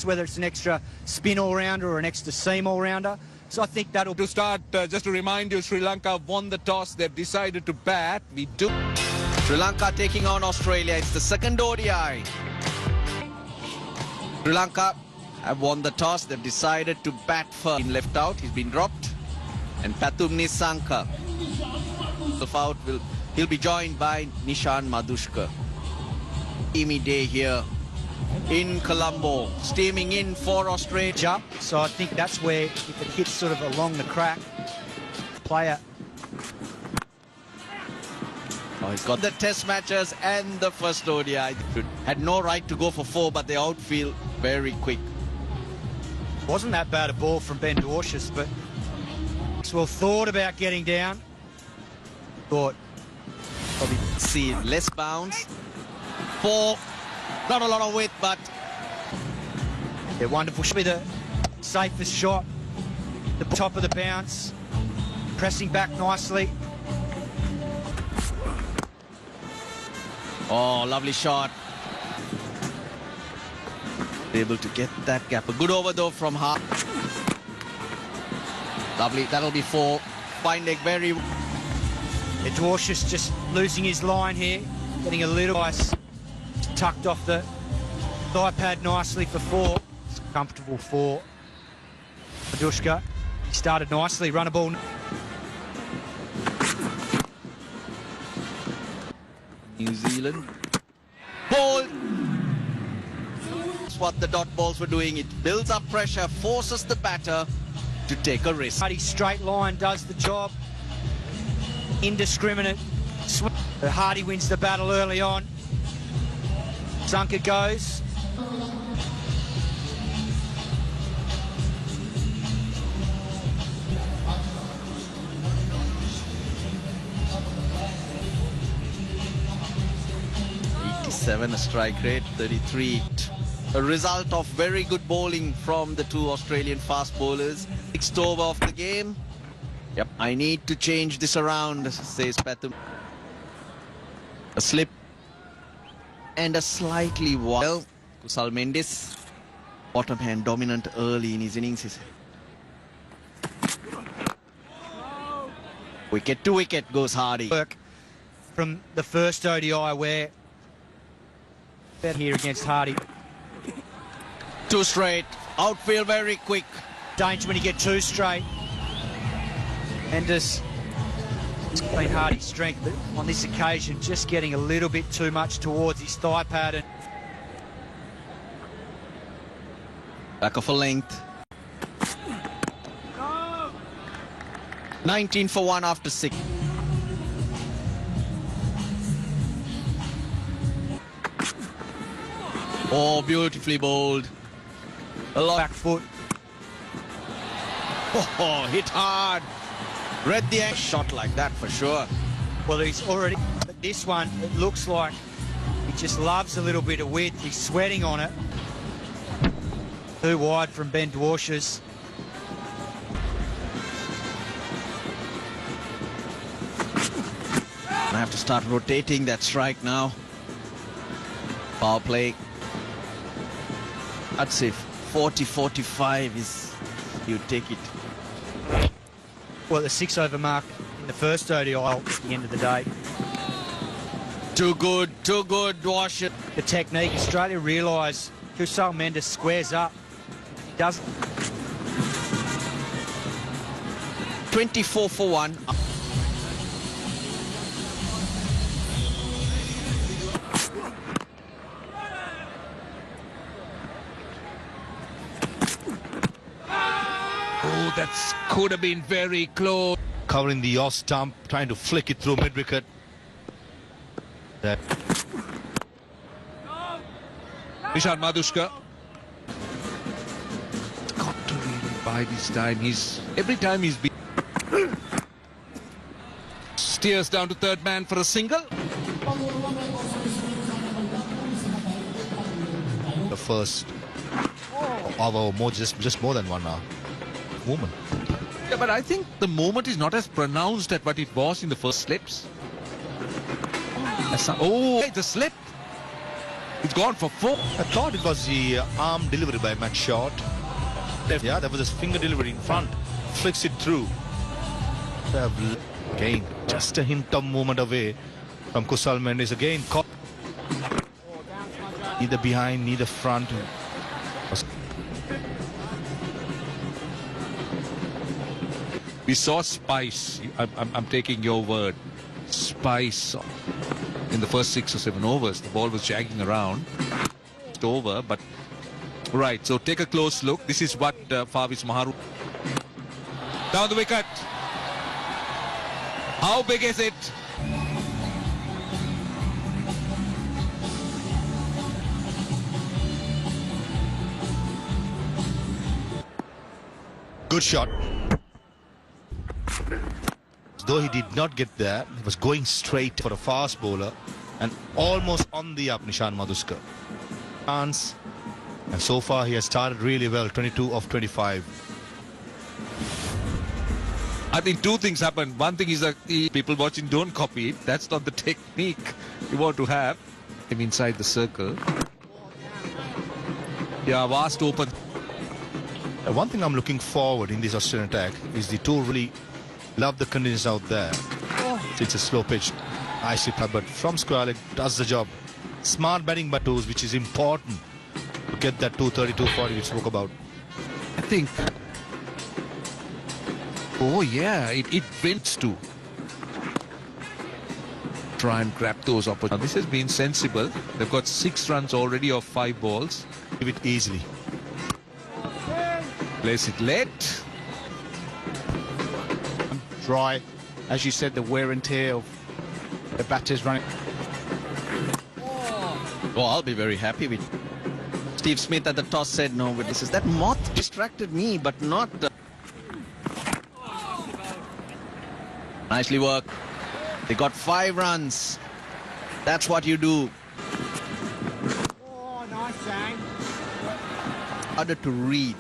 whether it's an extra spin all-rounder or an extra seam all-rounder. So I think that'll... To start, just to remind you, Sri Lanka won the toss. They've decided to bat. We do. Sri Lanka taking on Australia. It's the second ODI. Sri Lanka have won the toss. They've decided to bat first. Been left out. He's been dropped. And Pathum Nisanka. He'll be joined by Nishan Madhushka. Steamy day here in Colombo, steaming in for Australia. So I think that's where, if it hits sort of along the crack, player. Oh, he's got the test matches and the first ODI. Had no right to go for 4, but the outfield very quick. Wasn't that bad a ball from Ben Dwarshuis, but Maxwell thought about getting down. Thought probably see less bounce. 4, not a lot of width, but yeah, wonderful. Should be the safest shot. The top of the bounce, pressing back nicely. Oh, lovely shot. Able to get that gap. A good over though from Hart. Lovely. That'll be 4. Fine leg, very. Dwarshuis just losing his line here, getting a little ice. Tucked off the thigh pad nicely for 4. It's comfortable for Madhushka. He started nicely, run a ball. New Zealand. Ball! That's what the dot balls were doing. It builds up pressure, forces the batter to take a risk. Hardy straight line does the job. Indiscriminate swing. Hardy wins the battle early on. Zunker goes. A strike rate, 33. A result of very good bowling from the 2 Australian fast bowlers. 6th over of the game. Yep, I need to change this around, says Pathum. A slip and a slightly wild. Kusal Mendis, bottom hand dominant early in his innings. Wicket to wicket goes Hardy. Work from the first ODI where here against Hardy. 2 straight. Outfield very quick. Danger when you get 2 straight. And just been Hardy's strength, but on this occasion just getting a little bit too much towards his thigh pad. Back of a length. 19 for 1 after 6. Oh, beautifully bowled. A lot back foot. Oh, hit hard. Read the shot like that for sure. Well, he's already... But this one, it looks like he just loves a little bit of width. He's sweating on it. Too wide from Ben Dwarshuis. I have to start rotating that strike now. Power play. I'd say 40-45 is, you take it. Well, the 6 over mark in the first ODI at the end of the day. Too good, Dwarshuis. The technique, Australia realise Kusal Mendis squares up. He doesn't. 24 for 1. Oh, that could have been very close. Covering the off stump, trying to flick it through mid-wicket. Nishan Madhushka. Got to really by this time. Every time he's been... Steers down to 3rd man for a single. The first over, just more than 1 hour. Movement. Yeah, but I think the movement is not as pronounced as what it was in the first slips. Oh, the slip. It's gone for 4. I thought it was the arm delivery by Matt Short. Yeah, there was a finger delivery in front. Flicks it through. Again, just a hint of movement away from Kusal Mendes. Again, caught. Neither behind, neither front. We saw spice. I'm taking your word. Spice in the first 6 or 7 overs. The ball was jagging around. It's over, but right. So take a close look. This is what Favis Maharu. Down the wicket. How big is it? Good shot. Though he did not get there, he was going straight for a fast bowler and almost on the up, Nishan Madhuskar. Chance. And so far he has started really well, 22 of 25. I think 2 things happen. One thing is that the people watching don't copy it. That's not the technique you want to have. Him inside the circle. Yeah, vast open. One thing I'm looking forward in this Australian attack is the two really love the conditions out there. It's a slow pitch. Nicely played, but from square leg does the job. Smart batting by twos, which is important to get that 230, 240 we spoke about. I think. Oh yeah, it wins to try and grab those opportunities. This has been sensible. They've got 6 runs already off 5 balls. Give it easily. Place it late. Dry, as you said, the wear and tear of the batters running. Well, I'll be very happy with Steve Smith at the toss said no witnesses. That moth distracted me, but not. Nicely worked. They got 5 runs. That's what you do. Oh, nice, Sang. Harder to read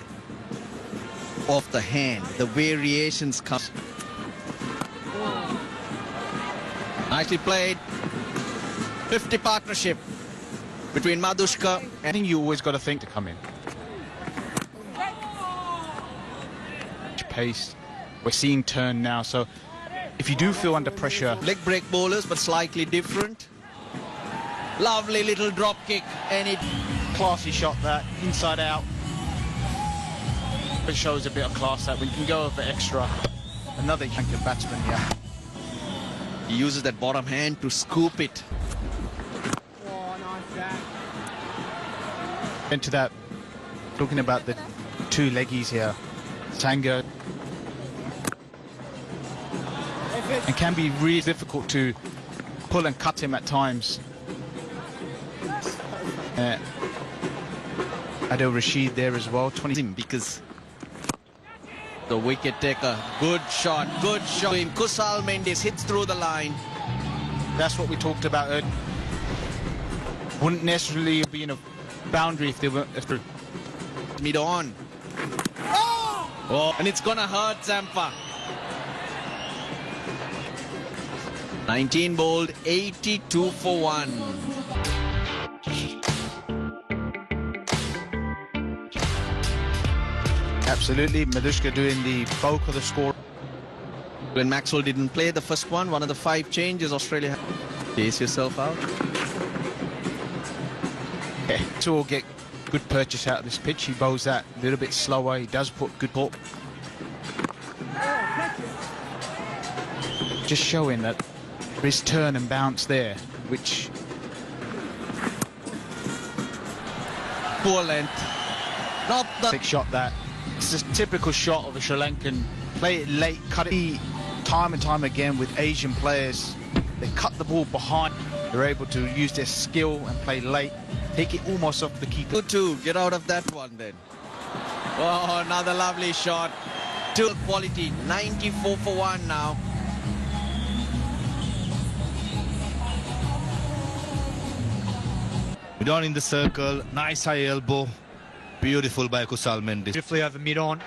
off the hand. The variations come. Nicely played. 50 partnership between Madhushka I and think you always got to think to come in. Pace. We're seeing turn now, so if you do feel under pressure, leg break bowlers, but slightly different. Lovely little drop kick, and it. classy shot that inside out. It shows a bit of class that we can go over extra. Another Lankan batsman, yeah. He uses that bottom hand to scoop it. Oh, nice, Sang. Into that, talking about the 2 leggies here. Sanga. And can be really difficult to pull and cut him at times. Adil Rashid there as well. 20. Because the wicket taker, good shot. Kusal Mendes hits through the line. That's what we talked about earlier. Wouldn't necessarily be in a boundary if they were. Mid on. Oh, and it's gonna hurt Zampa. 19 bowled, 82 for 1. Absolutely, Madhushka doing the bulk of the score. When Maxwell didn't play the first one of the 5 changes Australia had. Pace yourself out. Yeah, to all get good purchase out of this pitch. He bowls that a little bit slower. He does put good ball. Just showing that his turn and bounce there, which Poor length. Not the big shot that. It's a typical shot of a Sri Lankan. Play it late, cut it time and time again with Asian players. They cut the ball behind. They're able to use their skill and play late. Take it almost off the keeper. 2-2. Get out of that one then. Oh, another lovely shot. 2 quality. 94 for 1 now. Down in the circle, nice high elbow, beautiful by Kusal Mendes. Beautifully over mid-on.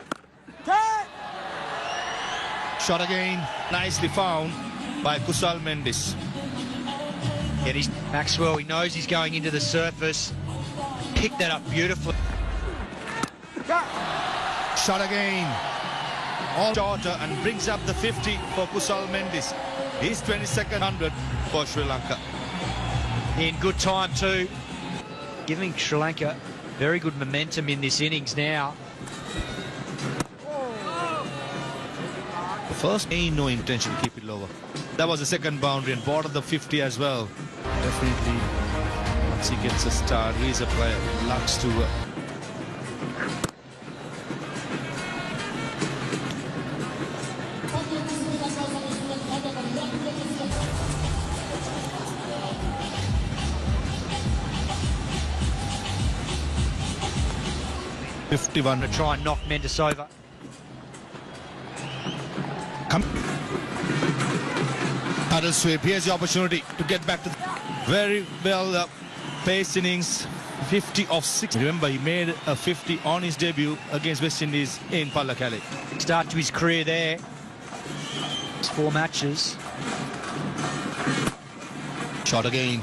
Shot again, nicely found by Kusal Mendes. Yeah, Maxwell, he knows he's going into the surface. Picked that up beautifully. Shot again. All shorter and brings up the 50 for Kusal Mendis. He's 22nd 100 for Sri Lanka. In good time too. Giving Sri Lanka very good momentum in this innings now. The first, ain't no intention to keep it lower. That was the second boundary and bordered the 50 as well. Definitely, once he gets a start, he's a player. Lux to 51 to try and knock Mendis over. Come. Paddle sweep. Here's the opportunity to get back to the very well paced innings. 50 of 6. Remember, he made a 50 on his debut against West Indies in Pallakali. Start to his career there. It's 4 matches. Shot again.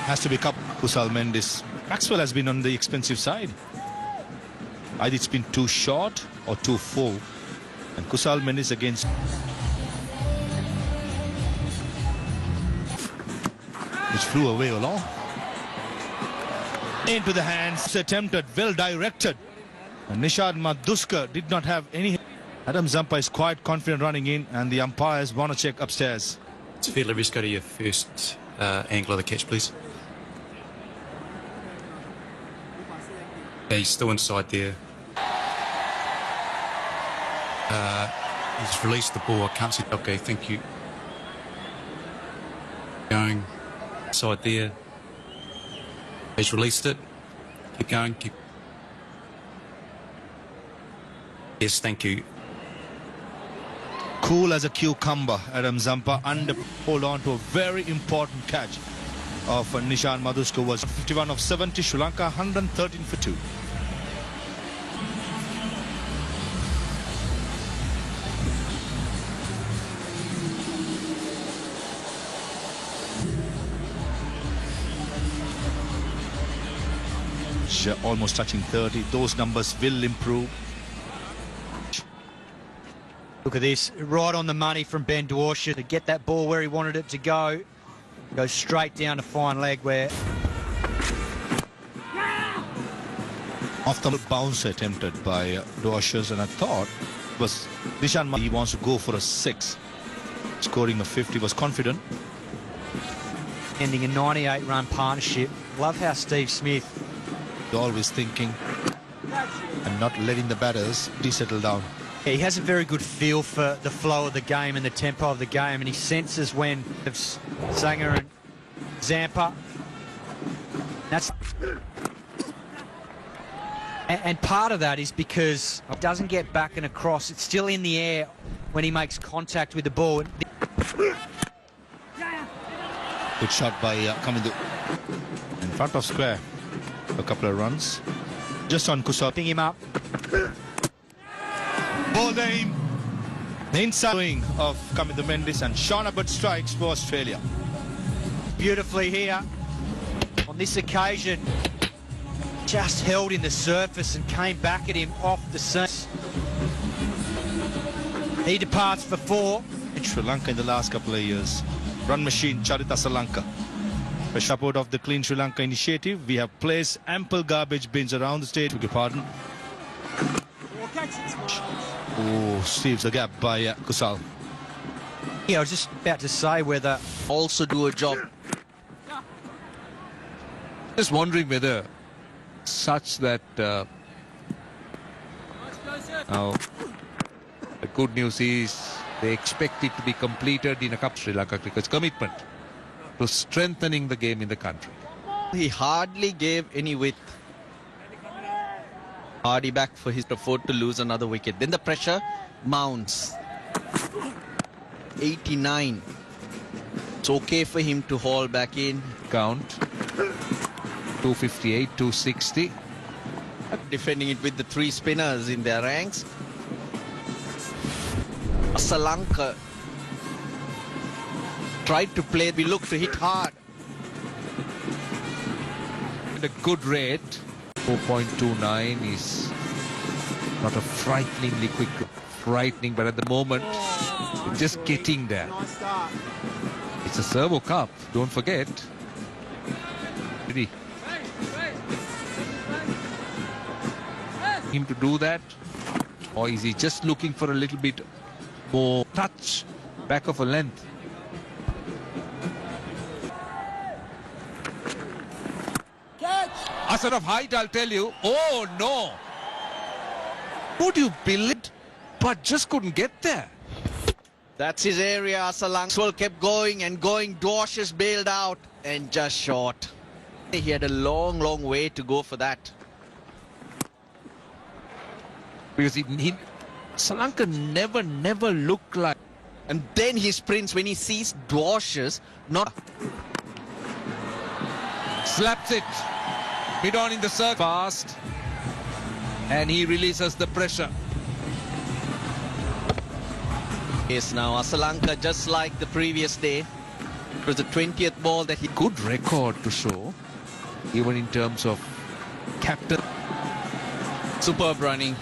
Has to be cup. Kusal Mendis. Maxwell has been on the expensive side. Either it's been too short or too full. And Kusal Mendis against. Which flew away along. Into the hands. Attempted. Well directed. And Nishad Maduska did not have any. Adam Zampa is quite confident running in. And the umpires want to check upstairs. It's a fairly risk out of your first angle of the catch, please. Yeah, he's still inside there. He's released the ball. I can't see. Okay, thank you. Going inside there. He's released it. Keep going. Keep. Yes, thank you. Cool as a cucumber. Adam Zampa under hold on to a very important catch of Nishan Maduska. Was 51 of 70. Sri Lanka 113 for 2. Almost touching 30. Those numbers will improve. Look at this, right on the money from Ben Dwarsha to get that ball where he wanted it to go. Goes straight down to fine leg where. Off the bounce attempted by Dwarsha, and I thought was Nishan. He wants to go for a 6. Scoring a 50, was confident. Ending a 98-run partnership. Love how Steve Smith. Always thinking and not letting the batters de-settle down. Yeah, he has a very good feel for the flow of the game and the tempo of the game, and he senses when Sanger and Zampa. That's and part of that is because it doesn't get back and across. It's still in the air when he makes contact with the ball. Good shot by Kamidu in front of square. A couple of runs just on Kusal. Picking him up. Ball name. The inside wing of Kamidu Mendis, and Sean Abbott strikes for Australia. Beautifully here. On this occasion, just held in the surface and came back at him off the seam. He departs for 4. In Sri Lanka in the last couple of years. Run machine Charita Salanka. A support of the Clean Sri Lanka initiative. We have placed ample garbage bins around the state. Beg your pardon. Oh, Steve's the gap by Kusal. Yeah, I was just about to say whether Also do a job. Just wondering whether such that now the good news is they expect it to be completed in a Cup. Sri Lanka cricket's commitment to strengthening the game in the country. He hardly gave any width. Hardy back for his afford to lose another wicket. Then the pressure mounts. 89. It's okay for him to haul back in. Count 258, 260. Defending it with the 3 spinners in their ranks. Salanka tried to play. We look to hit hard. a good rate. 4.29 is not a frighteningly quick, frightening, but at the moment, just getting there. It's a servo cup, don't forget. Ready. Him to do that, or is he just looking for a little bit more touch back of a length? A sort of height, I'll tell you. Oh no! Would you believe it? But just couldn't get there. That's his area. Lanka kept going and going. Dwarshuis bailed out and just short. He had a long way to go for that. Because Sri Lanka never looked like. And then he sprints when he sees Dwarshuis not. Slaps it. Mid on in the circle. Fast. And he releases the pressure. Yes, now Sri Lanka, just like the previous day, it was the 20th ball that he. Good record to show, even in terms of captain. Superb running.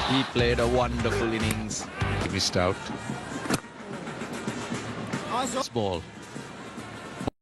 He played a wonderful innings. He missed out. This ball.